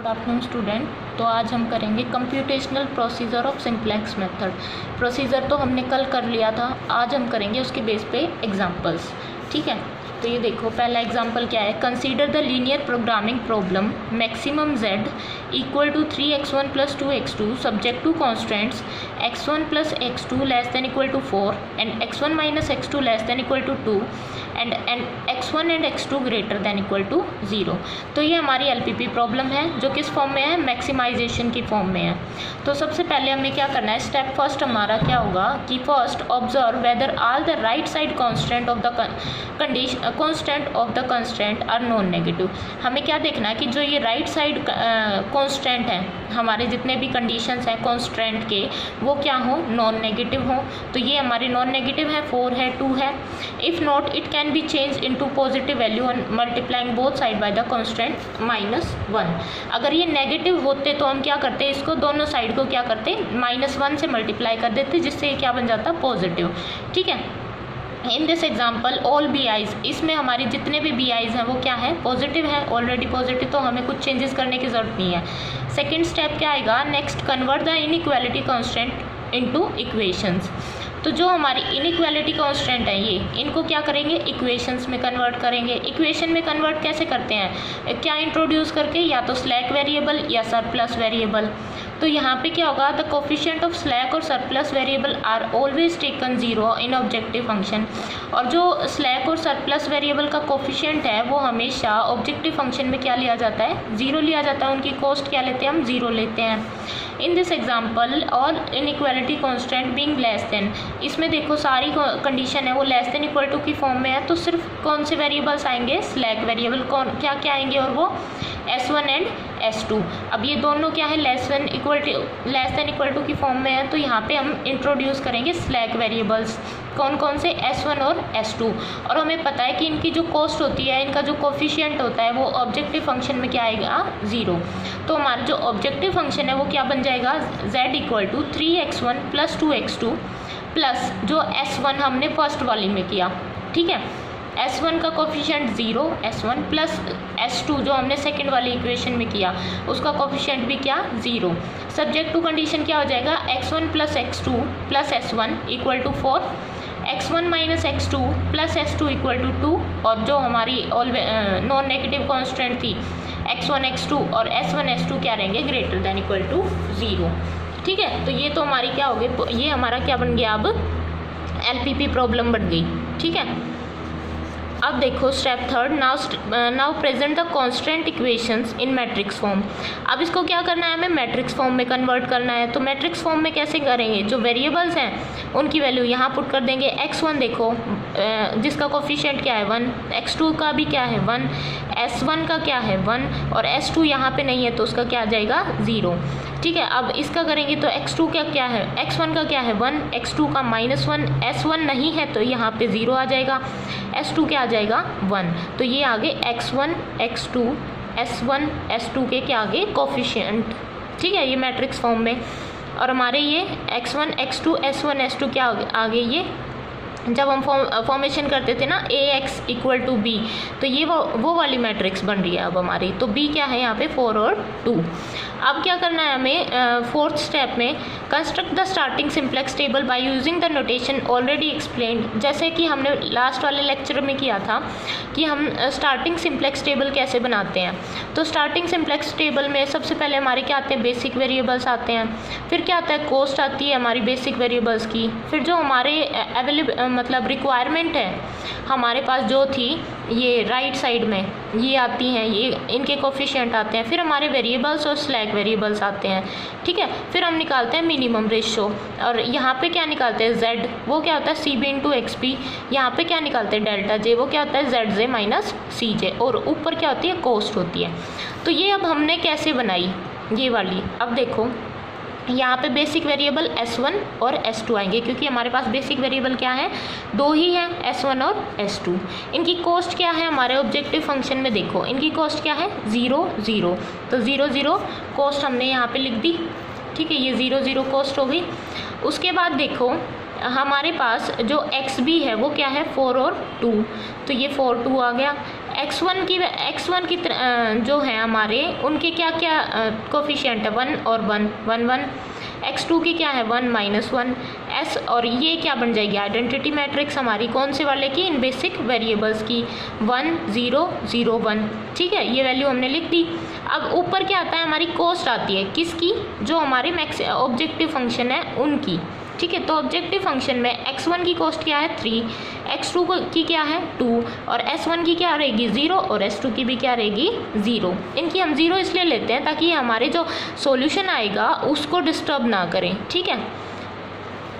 Afternoon student. तो आज हम करेंगे computational procedure of simplex method. Procedure तो हमने कल कर लिया था, आज हम करेंगे उसके बेस पे एग्जांपल्स। ठीक है, तो ये देखो पहला एग्जांपल क्या है। Consider the linear programming problem maximum z equal to 3x1 plus 2x2 subject to constants x1 plus x2 less than equal to 4 and x1 minus x2 less than equal to 2 and x1 and x2 greater than equal to 0। तो ये हमारी LPP problem है जो किस form में है, maximisation की form में है। तो सबसे पहले हमें क्या करना है, स्टेप फर्स्ट हमारा क्या होगा कि first observe whether all the right side constant of the condition constant of the constant are non negative. हमें क्या देखना है कि जो ये राइट साइड कॉन्स्टेंट है, हमारे जितने भी कंडीशंस हैं कॉन्स्टेंट के, वो क्या हो, नॉन नेगेटिव हो। तो ये हमारे नॉन नेगेटिव है, 4 है, 2 है। If not it can be change into positive value on multiplying both side by the constant -1। अगर ये नेगेटिव होते तो हम क्या करते, इसको दोनों साइड को क्या करते, -1 से मल्टीप्लाई कर देते, जिससे ये क्या बन जाता, पॉजिटिव। ठीक है, in this example all B eyes, इसमें हमारे जितने भी बी आईज हैं वो क्या है, पॉजिटिव है, ऑलरेडी पॉजिटिव, तो हमें कुछ चेंजेस करने की ज़रूरत नहीं है। सेकेंड स्टेप क्या आएगा, next convert the inequality constant into equations. तो जो हमारी इनइक्वालिटी कांस्टेंट है ये, इनको क्या करेंगे, इक्वेशंस में कन्वर्ट करेंगे। इक्वेशन में कन्वर्ट कैसे करते हैं, क्या इंट्रोड्यूस करके, या तो स्लैक वेरिएबल या सरप्लस वेरिएबल। तो यहाँ पे क्या होगा, द कोफिशिएंट ऑफ स्लैक और surplus variable are always taken 0 in objective function. और जो स्लैक और सरप्लस वेरिएबल का कोफिशिएंट है वो हमेशा ऑब्जेक्टिव फंक्शन में क्या लिया जाता है, 0 लिया जाता है। उनकी कॉस्ट क्या लेते हैं, हम 0 लेते हैं। In this example all inequality constant being less than, इसमें देखो सारी कंडीशन है वो लेस देन इक्वल टू की फॉर्म में है, तो सिर्फ कौन से वेरिएबल्स आएंगे, स्लैक वेरिएबल कौन क्या क्या आएंगे, और वो S1 एंड S2। अब ये दोनों क्या है, लेस देन इक्वल टू की फॉर्म में है, तो यहाँ पे हम इंट्रोड्यूस करेंगे स्लैक वेरिएबल्स। कौन कौन से, S1 और S2। और हमें पता है कि इनकी जो कॉस्ट होती है, इनका जो कोफिशिएंट होता है वो ऑब्जेक्टिव फंक्शन में क्या आएगा, 0। तो हमारा जो ऑब्जेक्टिव फंक्शन है वो क्या बन जाएगा, z equal to 3x1 plus 2x2 plus जो S1 हमने फर्स्ट वाली में किया। ठीक है, S1 का कोफिशिएंट 0, S1 प्लस S2 जो हमने सेकंड वाली इक्वेशन में किया, उसका कोफिशिएंट भी क्या, 0। सब्जेक्ट टू कंडीशन क्या हो जाएगा, x1 plus x2 plus S1 equal to 4, x1 minus x2 plus S2 equal to 2, और जो हमारी नॉन नेगेटिव कॉन्स्टेंट थी x1 x2 और S1 S2 क्या रहेंगे, ग्रेटर देन इक्वल टू 0। ठीक है, तो ये तो हमारी क्या हो गई, ये हमारा क्या बन गया, अब एलपीपी प्रॉब्लम बन गई। ठीक है, अब देखो step third, now present the constant equations in matrix form. अब इसको क्या करना है, हमें मैट्रिक्स फॉर्म में कन्वर्ट करना है। तो मैट्रिक्स फॉर्म में कैसे करेंगे, जो वेरिएबल्स हैं उनकी वैल्यू यहाँ पुट कर देंगे। x1 देखो जिसका कोफिशिएंट क्या है 1, x2 का भी क्या है 1, S1 का क्या है 1, और S2 यहाँ पे नहीं है तो उसका क्या आ जाएगा, 0। ठीक है, अब इसका करेंगे तो x2 का क्या है, x1 का क्या है 1, x2 का -1, S1 नहीं है तो यहाँ पे 0 आ जाएगा, S2 क्या आ जाएगा 1। तो ये आगे x1 x2 S1 S2 के क्या आगे कोफिशिएंट। ठीक है, ये मैट्रिक्स फॉर्म में। और हमारे ये x1 x2 S1 S2 क्या आगे, ये जब हम फॉर्मेशन करते थे ना AX इक्वल टू B, तो ये वो वाली मैट्रिक्स बन रही है अब हमारी। तो B क्या है यहाँ पे 4 और 2। अब क्या करना है हमें, फोर्थ स्टेप में construct the starting simplex table by using the notation already explained. जैसे कि हमने लास्ट वाले लेक्चर में किया था कि हम स्टार्टिंग सिंप्लेक्स टेबल कैसे बनाते हैं। तो स्टार्टिंग सिंप्लेक्स टेबल में सबसे पहले हमारे क्या आते हैं, बेसिक वेरिएबल्स आते हैं, फिर क्या आता है, कॉस्ट आती है हमारी बेसिक वेरिएबल्स की, फिर जो हमारे मतलब रिक्वायरमेंट है हमारे पास जो थी ये राइट साइड में ये आती हैं, ये इनके कोफिशिएंट आते हैं, फिर हमारे वेरिएबल्स और स्लैक वेरिएबल्स आते हैं। ठीक है, फिर हम निकालते हैं मिनिमम रेशो, और यहाँ पे क्या निकालते हैं, z वो क्या होता है CB इंटू XP, यहाँ पे क्या निकालते हैं डेल्टा J वो क्या होता है ZJ माइनस CJ, और ऊपर क्या होती है, कॉस्ट होती है। तो ये अब हमने कैसे बनाई ये वाली, अब देखो यहाँ पे बेसिक वेरिएबल S1 और S2 आएंगे, क्योंकि हमारे पास बेसिक वेरिएबल क्या है, 2 ही हैं, S1 और S2। इनकी कॉस्ट क्या है, हमारे ऑब्जेक्टिव फंक्शन में देखो इनकी कॉस्ट क्या है, 0 0, तो 0 0 कॉस्ट हमने यहाँ पे लिख दी। ठीक है, ये 0 0 कॉस्ट हो गई। उसके बाद देखो हमारे पास जो XB है वो क्या है, 4 और 2, तो ये 4 2 आ गया। x1 की जो है हमारे उनके क्या क्या कोफिशिएंट है, 1 और 1 1 1। x2 की क्या है 1 -1 s, और ये क्या बन जाएगी आइडेंटिटी मैट्रिक्स हमारी कौन से वाले की, इन बेसिक वेरिएबल्स की 1 0 0 1। ठीक है, ये वैल्यू हमने लिख दी। अब ऊपर क्या आता है हमारी कॉस्ट आती है किसकी, जो हमारे ऑब्जेक्टिव फंक्शन है उनकी। ठीक है, तो ऑब्जेक्टिव फंक्शन में x1 की कॉस्ट क्या है 3, x2 की क्या है 2, और s1 की क्या रहेगी 0, और s2 की भी क्या रहेगी 0। इनकी हम 0 इसलिए लेते हैं ताकि हमारे जो सॉल्यूशन आएगा उसको डिस्टर्ब ना करें। ठीक है,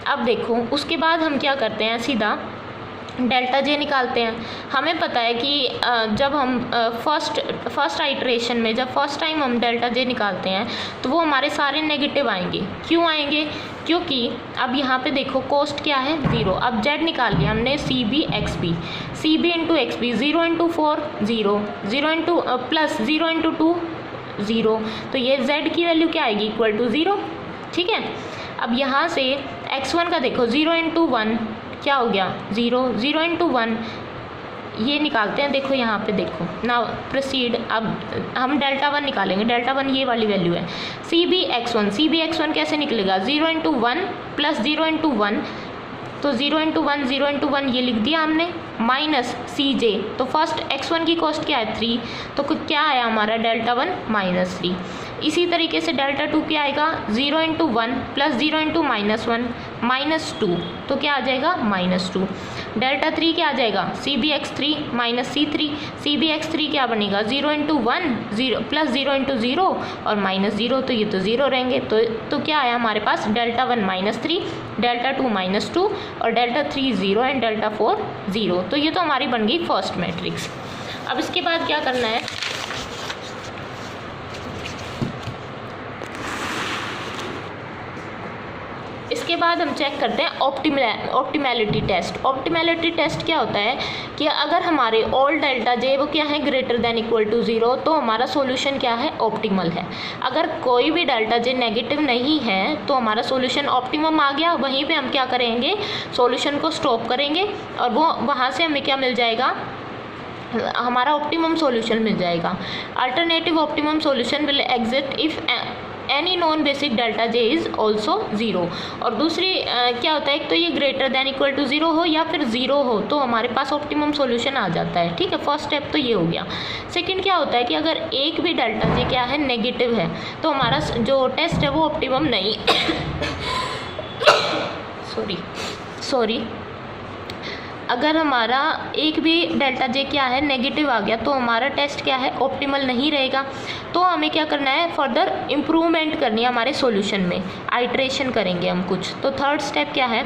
अब देखो उसके बाद हम क्या करते हैं, सीधा डेल्टा जे निकालते हैं। हमें पता है कि जब हम फर्स्ट आइट्रेशन में जब फर्स्ट टाइम हम डेल्टा जे निकालते हैं तो वो हमारे सारे नेगेटिव आएंगे। क्यों आएंगे, क्योंकि अब यहाँ पे देखो कॉस्ट क्या है 0। अब जेड निकाल लिया हमने C B X B, C B into X B 0 into 4 0, 0 into plus 0 into 2 0, तो ये जेड की वैल्यू क्या आएगी इक्वल टू 0। ठीक है, अब यहाँ से x1 का देखो 0 इंटू 1 क्या हो गया 0, 0 इंटू 1 ये निकालते हैं। देखो यहाँ पे देखो ना प्रोसीड। अब हम डेल्टा 1 निकालेंगे, डेल्टा 1 ये वाली वैल्यू है सी बी एक्स वन कैसे निकलेगा 0 इंटू 1 प्लस 0 इंटू 1, तो 0 इंटू 1 0 इंटू 1 ये लिख दिया हमने, माइनस सी जे, तो फर्स्ट x1 की कॉस्ट क्या है 3, तो क्या आया हमारा डेल्टा 1 -3। इसी तरीके से डेल्टा 2 क्या आएगा 0 इंटू 1 प्लस 0 इंटू -1 -2, तो क्या आ जाएगा -2। डेल्टा 3 क्या आ जाएगा C B X 3 minus C3, C B X 3 क्या बनेगा 0 इंटू 1 0 प्लस 0 इंटू 0 और -0, तो ये तो 0 रहेंगे। तो क्या आया हमारे पास डेल्टा 1 -3, डेल्टा 2 -2 और डेल्टा 3 0 एंड डेल्टा 4 0। तो ये तो हमारी बन गई फर्स्ट मैट्रिक्स। अब इसके बाद क्या करना है, इसके बाद हम चेक करते हैं ऑप्टिमैलिटी टेस्ट। ऑप्टिमैलिटी टेस्ट क्या होता है कि अगर हमारे ऑल डेल्टा जे वो क्या है ग्रेटर देन इक्वल टू 0, तो हमारा सॉल्यूशन क्या है ऑप्टिमल है। अगर कोई भी डेल्टा जे नेगेटिव नहीं है तो हमारा सॉल्यूशन ऑप्टिमम आ गया। वहीं पे हम क्या करेंगे सॉल्यूशन को स्टॉप करेंगे और वो वहाँ से हमें क्या मिल जाएगा, हमारा ऑप्टिमम सॉल्यूशन मिल जाएगा। Alternative optimum solution will exist if any non basic delta J is also 0। और दूसरी क्या होता है, एक तो ये ग्रेटर देन इक्वल टू 0 हो या फिर 0 हो तो हमारे पास ऑप्टिमम सॉल्यूशन आ जाता है। ठीक है, फर्स्ट स्टेप तो ये हो गया। सेकंड क्या होता है कि अगर एक भी डेल्टा जे क्या है नेगेटिव है तो हमारा जो टेस्ट है वो ऑप्टिमम नहीं सॉरी अगर हमारा एक भी डेल्टा जे क्या है नेगेटिव आ गया तो हमारा टेस्ट क्या है ऑप्टिमल नहीं रहेगा। तो हमें क्या करना है, फर्दर इम्प्रूवमेंट करनी है हमारे सॉल्यूशन में, आइट्रेशन करेंगे हम कुछ। तो थर्ड स्टेप क्या है,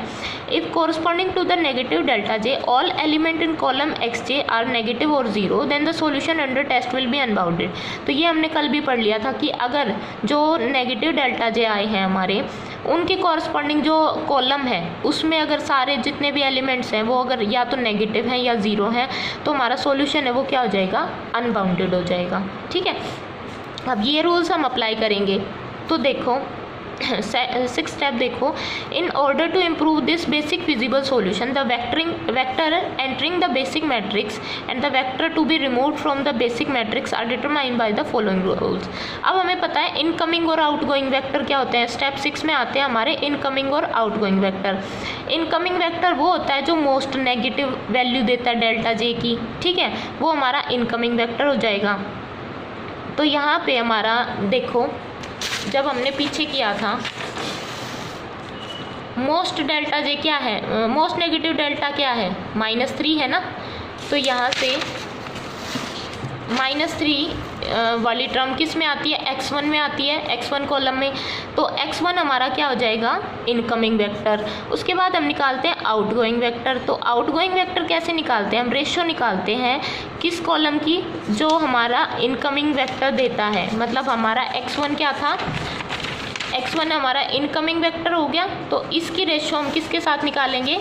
if corresponding to the negative delta J all element in column X J are negative और 0 then the solution under test will be unbounded. तो ये हमने कल भी पढ़ लिया था कि अगर जो नेगेटिव डेल्टा जे आए हैं हमारे उनके कॉरस्पॉन्डिंग जो कॉलम है उसमें अगर सारे जितने भी एलिमेंट्स हैं वो अगर या तो नेगेटिव हैं या 0 हैं तो हमारा सॉल्यूशन है वो क्या हो जाएगा अनबाउंडेड हो जाएगा। ठीक है, अब ये रूल्स हम अप्लाई करेंगे। तो देखो सिक्स स्टेप देखो, in order to improve this basic feasible solution the vector entering the basic matrix and the vector to be removed from the basic matrix are determined by the following rules. अब हमें पता है incoming और outgoing vector क्या होते हैं, step 6 में आते हैं हमारे इनकमिंग और आउटगोइंग वेक्टर। इनकमिंग वेक्टर वो होता है जो मोस्ट नेगेटिव वैल्यू देता है डेल्टा जे की। ठीक है, वो हमारा इनकमिंग वेक्टर हो जाएगा। तो यहाँ पे हमारा देखो जब हमने पीछे किया था मोस्ट डेल्टा जे क्या है, मोस्ट नेगेटिव डेल्टा क्या है -3 है ना, तो यहाँ से -3 वाली टर्म किस में आती है x1 में आती है, x1 कॉलम में। तो x1 हमारा क्या हो जाएगा इनकमिंग वेक्टर। उसके बाद हम निकालते हैं आउटगोइंग वेक्टर। तो आउटगोइंग वेक्टर कैसे निकालते हैं, हम रेशियो निकालते हैं किस कॉलम की, जो हमारा इनकमिंग वेक्टर देता है। मतलब हमारा x1 क्या था, x1 हमारा इनकमिंग वेक्टर हो गया, तो इसकी रेशियो हम किसके साथ निकालेंगे,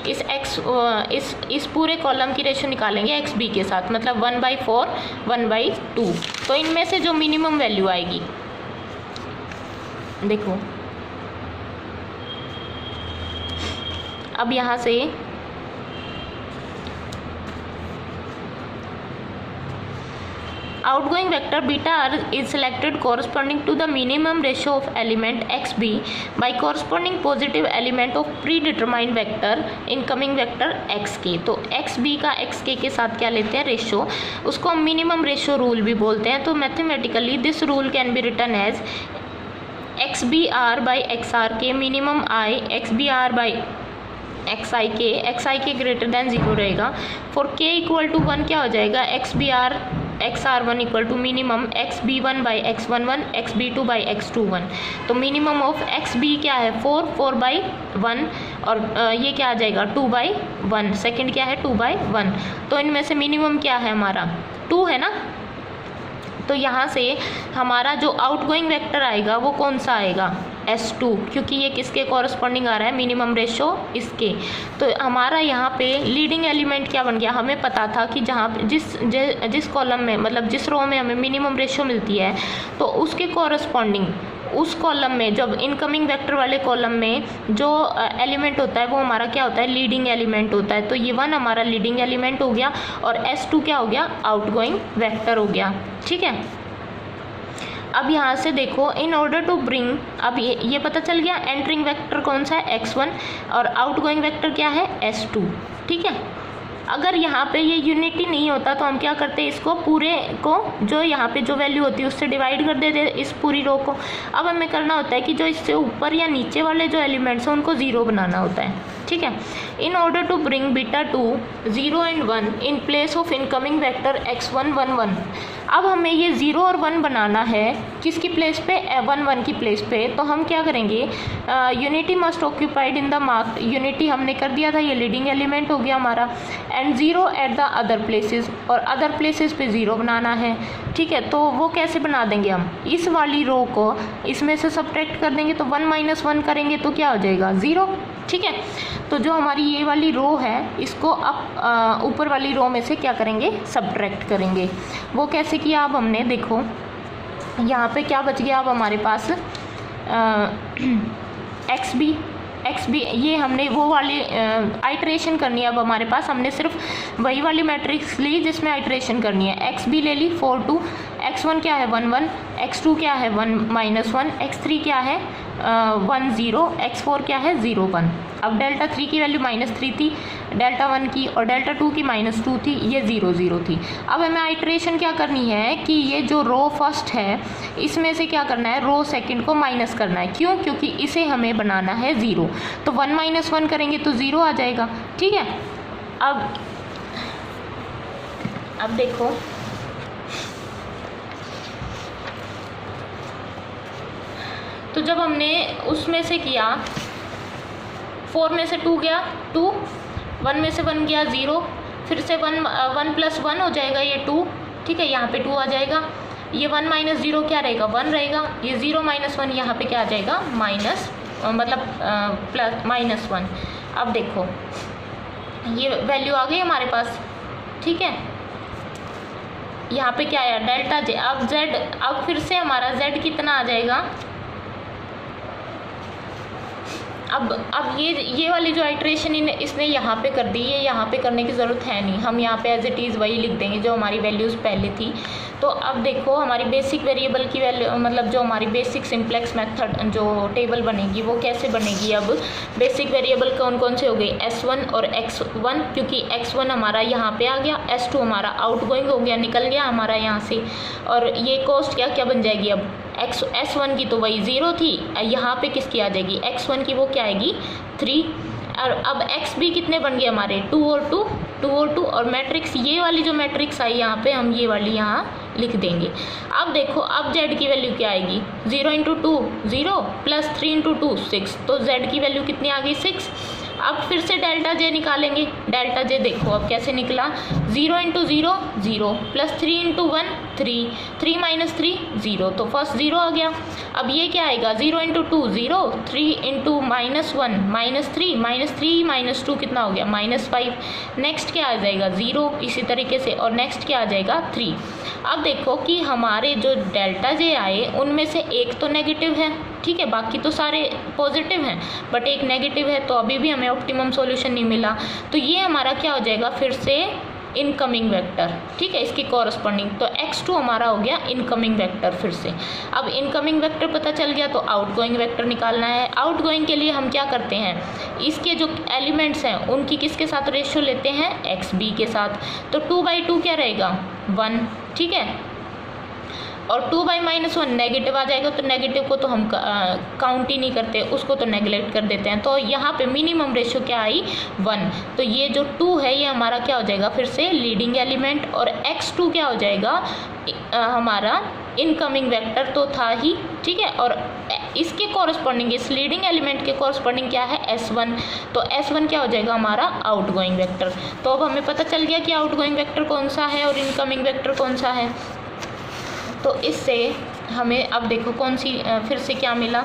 इस पूरे कॉलम की रेशियो निकालेंगे xb के साथ, मतलब 1/4 1/2। तो इनमें से जो मिनिमम वैल्यू आएगी देखो, अब यहाँ से outgoing vector beta r is selected corresponding to the minimum ratio of element xb by corresponding positive element of predetermined vector incoming vector xk। तो xb का xk के साथ क्या लेते हैं, रेशो, उसको हम मिनिमम रेशो रूल भी बोलते हैं। तो mathematically this rule can be written as xbr by xrk minimum i xbr by xi के ग्रेटर देन 0 रहेगा। फॉर k इक्वल टू 1 क्या हो जाएगा, xbr xr1 equal to minimum xb1 by x11 xb2 by x21। तो minimum of xb क्या है 4 by 1 और ये क्या आ जाएगा 2 बाई 1, सेकेंड क्या है 2 बाई 1। तो इनमें से मिनिमम क्या है हमारा 2 है ना। तो यहाँ से हमारा जो आउटगोइंग वेक्टर आएगा वो कौन सा आएगा S2, क्योंकि ये किसके कॉरस्पॉन्डिंग आ रहा है, मिनिमम रेशो इसके। तो हमारा यहाँ पे लीडिंग एलिमेंट क्या बन गया, हमें पता था कि जहाँ जिस कॉलम में मतलब जिस रो में हमें मिनिमम रेशो मिलती है तो उसके कॉरस्पॉन्डिंग उस कॉलम में जब इनकमिंग वेक्टर वाले कॉलम में जो एलिमेंट होता है वो हमारा क्या होता है, लीडिंग एलिमेंट होता है। तो ये 1 हमारा लीडिंग एलिमेंट हो गया और S2 क्या हो गया, आउटगोइंग वेक्टर हो गया। ठीक है, अब यहाँ से देखो इन ऑर्डर टू ब्रिंग, अब ये पता चल गया एंटरिंग वेक्टर कौन सा है x1 और आउटगोइंग वेक्टर क्या है S2। ठीक है, अगर यहाँ पे ये यूनिटी नहीं होता तो हम क्या करते हैं, इसको पूरे को जो यहाँ पे जो वैल्यू होती है उससे डिवाइड कर देते इस पूरी रो को। अब हमें करना होता है कि जो इससे ऊपर या नीचे वाले जो एलिमेंट्स हैं उनको 0 बनाना होता है। ठीक है, in order to bring beta 2 0 and 1 in place of incoming vector x1 1 1। अब हमें ये 0 और 1 बनाना है किसकी प्लेस पे, 1 1 की प्लेस पे। तो हम क्या करेंगे, unity must occupied in the marked, unity हमने कर दिया था, ये लीडिंग एलिमेंट हो गया हमारा, and 0 at the other places, और अदर प्लेसेस पे 0 बनाना है। ठीक है, तो वो कैसे बना देंगे हम, इस वाली रो को इसमें से सब्ट्रैक्ट कर देंगे, तो 1 - 1 करेंगे तो क्या हो जाएगा 0। ठीक है, तो जो हमारी ये वाली रो है इसको अब ऊपर वाली रो में से क्या करेंगे, सब्ट्रैक्ट करेंगे। वो कैसे किया, अब हमने देखो यहाँ पे क्या बच गया अब हमारे पास XB ये हमने वो वाली आइट्रेशन करनी है। अब हमारे पास हमने सिर्फ वही वाली मैट्रिक्स ली जिसमें आइट्रेशन करनी है। XB ले ली 4 2, x1 क्या है 1 1, x2 क्या है 1 - 1, x3 क्या है 1 0, x4 क्या है 0 1। अब डेल्टा 3 की वैल्यू -3 थी, डेल्टा 1 की और डेल्टा 2 की -2 थी, ये 0 0 थी। अब हमें आइट्रेशन क्या करनी है कि ये जो रो फर्स्ट है इसमें से क्या करना है, रो सेकंड को माइनस करना है। क्यों, क्योंकि इसे हमें बनाना है 0। तो 1 - 1 करेंगे तो 0 आ जाएगा। ठीक है, अब देखो तो जब हमने उसमें से किया 4 में से 2 गया 2, 1 में से 1 गया 0, फिर से 1 + 1 हो जाएगा ये 2। ठीक है, यहाँ पे 2 आ जाएगा, ये 1 - 0 क्या रहेगा 1 रहेगा, ये 0 - 1 यहाँ पे क्या आ जाएगा -1। अब देखो ये वैल्यू आ गई हमारे पास। ठीक है, यहाँ पे क्या आया डेल्टा J। अब Z, अब फिर से हमारा Z कितना आ जाएगा, अब ये वाली जो आइट्रेशन इसने यहाँ पे कर दी, ये यहाँ पे करने की ज़रूरत है नहीं, हम यहाँ पे एज इट इज़ वही लिख देंगे जो हमारी वैल्यूज़ पहले थी। तो अब देखो हमारी बेसिक वेरिएबल की वैल्यू मतलब जो हमारी बेसिक सिंप्लेक्स मेथड जो टेबल बनेगी वो कैसे बनेगी। अब बेसिक वेरिएबल कौन कौन से हो गई, S1 और X1, क्योंकि X1 हमारा यहाँ पे आ गया, S2 हमारा आउटगोइंग हो गया, निकल गया हमारा यहाँ से, और ये कॉस्ट क्या क्या बन जाएगी, अब S1 की तो वही 0 थी, यहाँ पे किसकी आ जाएगी X1 की, वो क्या आएगी 3। और अब XB कितने बन गए हमारे 2 और 2 और मैट्रिक्स ये वाली जो मैट्रिक्स आई यहाँ पे हम ये वाली यहाँ लिख देंगे। अब देखो अब Z की वैल्यू क्या आएगी, 0 × 2 0 + 3 × 2 6, तो Z की वैल्यू कितनी आ गई 6। अब फिर से डेल्टा J निकालेंगे, डेल्टा J देखो अब कैसे निकला, 0 × 0 0 + 3 × 1 3 3 - 3 0, तो फर्स्ट 0 आ गया। अब ये क्या आएगा 0 × 2 0 3 × -1 -3 -3 - 2 कितना हो गया -5। नेक्स्ट क्या आ जाएगा 0 इसी तरीके से, और नेक्स्ट क्या आ जाएगा 3। अब देखो कि हमारे जो डेल्टा J आए उनमें से एक तो नेगेटिव है, ठीक है, बाकी तो सारे पॉजिटिव हैं, बट एक नेगेटिव है, तो अभी भी हमें ऑप्टिमम सॉल्यूशन नहीं मिला। तो ये हमारा क्या हो जाएगा फिर से इनकमिंग वेक्टर, ठीक है, इसकी कॉरस्पॉन्डिंग। तो x2 हमारा हो गया इनकमिंग वेक्टर। फिर से अब इनकमिंग वेक्टर पता चल गया तो आउटगोइंग वेक्टर निकालना है। आउटगोइंग के लिए हम क्या करते हैं, इसके जो एलिमेंट्स हैं उनकी किसके साथ रेशियो लेते हैं, xb के साथ। तो 2/2 क्या रहेगा, 1, ठीक है, और 2/-1 नेगेटिव आ जाएगा, तो नेगेटिव को तो हम काउंट ही नहीं करते, उसको तो नेगलेक्ट कर देते हैं। तो यहाँ पे मिनिमम रेशियो क्या आई, 1। तो ये जो 2 है ये हमारा क्या हो जाएगा, फिर से लीडिंग एलिमेंट, और x2 क्या हो जाएगा, हमारा इनकमिंग वेक्टर तो था ही, ठीक है, और इसके कॉरस्पॉन्डिंग, इस लीडिंग एलिमेंट के कॉरस्पॉन्डिंग क्या है, s1। तो s1 क्या हो जाएगा, हमारा आउटगोइंग वेक्टर। तो अब हमें पता चल गया कि आउटगोइंग वेक्टर कौन सा है और इनकमिंग वेक्टर कौन सा है। तो इससे हमें अब देखो कौन सी फिर से क्या मिला।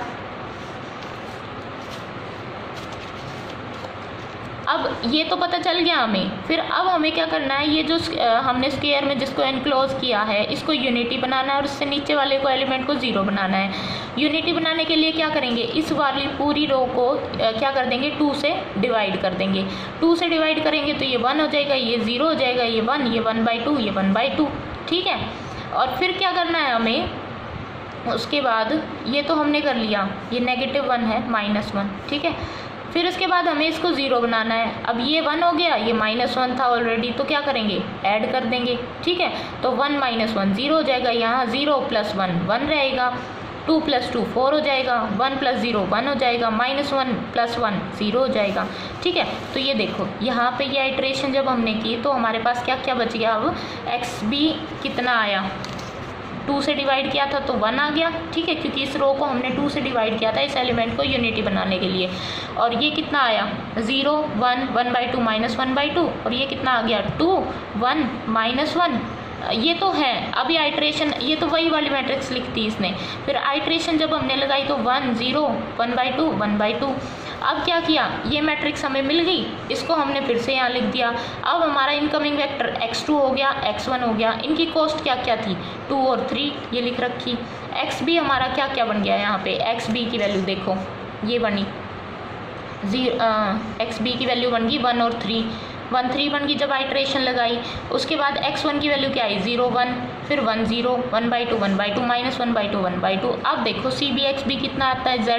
अब ये तो पता चल गया हमें, फिर अब हमें क्या करना है, ये जो हमने स्क्वायर में जिसको एनक्लोज किया है इसको यूनिटी बनाना है और इससे नीचे वाले को एलिमेंट को 0 बनाना है। यूनिटी बनाने के लिए क्या करेंगे, इस वाली पूरी रो को क्या कर देंगे, 2 से डिवाइड कर देंगे। 2 से डिवाइड करेंगे तो ये 1 हो जाएगा, ये 0 हो जाएगा, ये 1, ये 1/2, ये 1/2, ठीक है। और फिर क्या करना है हमें, उसके बाद ये तो हमने कर लिया, ये -1 है, -1, ठीक है। फिर उसके बाद हमें इसको 0 बनाना है। अब ये 1 हो गया, ये -1 था ऑलरेडी, तो क्या करेंगे, ऐड कर देंगे, ठीक है। तो 1 - 1 0 हो जाएगा, यहाँ 0 + 1 1 रहेगा, 2 + 2 4 हो जाएगा, 1 + 0 1 हो जाएगा, -1 + 1 0 हो जाएगा, ठीक है। तो ये देखो यहाँ पे ये आइट्रेशन जब हमने की तो हमारे पास क्या क्या बच गया, अब xb कितना आया, 2 से डिवाइड किया था तो 1 आ गया, ठीक है, क्योंकि इस रो को हमने 2 से डिवाइड किया था इस एलिमेंट को यूनिटी बनाने के लिए। और ये कितना आया, 0 1 1/2 -1/2, और ये कितना आ गया, 2 1 -1। ये तो है, अभी आइट्रेशन, ये तो वही वाली मैट्रिक्स लिखती इसने। फिर आइट्रेशन जब हमने लगाई तो 1 0 1/2 1/2। अब क्या किया, ये मैट्रिक्स हमें मिल गई, इसको हमने फिर से यहाँ लिख दिया। अब हमारा इनकमिंग वेक्टर x2 हो गया, x1 हो गया, इनकी कॉस्ट क्या क्या थी, 2 और 3 ये लिख रखी। xb हमारा क्या क्या बन गया, यहाँ पे xb की वैल्यू देखो ये बनी, xb की वैल्यू बन गई 1 और 3, 1 3 बन गई जब आइट्रेशन लगाई। उसके बाद x1 की वैल्यू क्या आई, 0 1, फिर 1 0 1/2 1/2 -1/2 1/2। अब देखो cbxb कितना आता है, z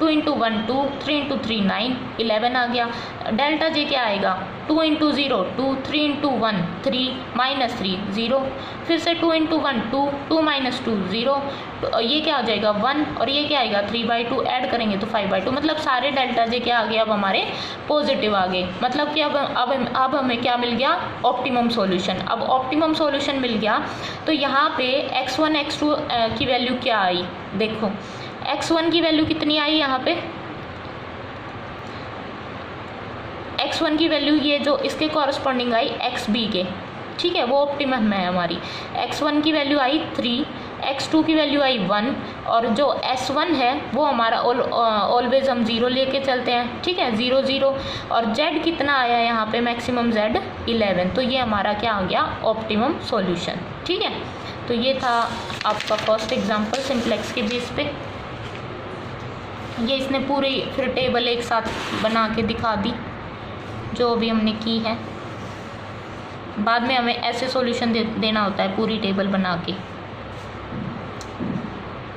2 × 1 2, 3 × 3 9 11 आ गया। डेल्टा जे क्या आएगा, 2 × 0 2, 3 × 1 3 -3 0, फिर से 2 × 1 2, 2 - 2 0, तो ये क्या आ जाएगा 1, और ये क्या आएगा 3/2, ऐड करेंगे तो 5/2। मतलब सारे डेल्टा जे क्या आ गया, अब हमारे पॉजिटिव आ गए। मतलब कि अब हमें क्या मिल गया, ऑप्टिमम सॉल्यूशन। अब ऑप्टिमम सॉल्यूशन मिल गया तो यहाँ पे x1 x2 की वैल्यू क्या आई, देखो x1 की वैल्यू कितनी आई, यहाँ पे x1 की वैल्यू ये जो इसके कॉरस्पॉन्डिंग आई xb के, ठीक है, वो ऑप्टिमम है हमारी। x1 की वैल्यू आई 3, x2 की वैल्यू आई 1, और जो s1 है वो हमारा ऑलवेज हम 0 लेके चलते हैं, ठीक है, 0 0, और z कितना आया यहाँ पे, मैक्सिमम z 11। तो ये हमारा क्या आ गया, ऑप्टिमम सॉल्यूशन, ठीक है। तो ये था आपका फर्स्ट एग्जांपल सिंप्लेक्स के बेस पे। ये इसने पूरी फिर टेबल एक साथ बना के दिखा दी जो भी हमने की है। बाद में हमें ऐसे सॉल्यूशन देना होता है पूरी टेबल बना के।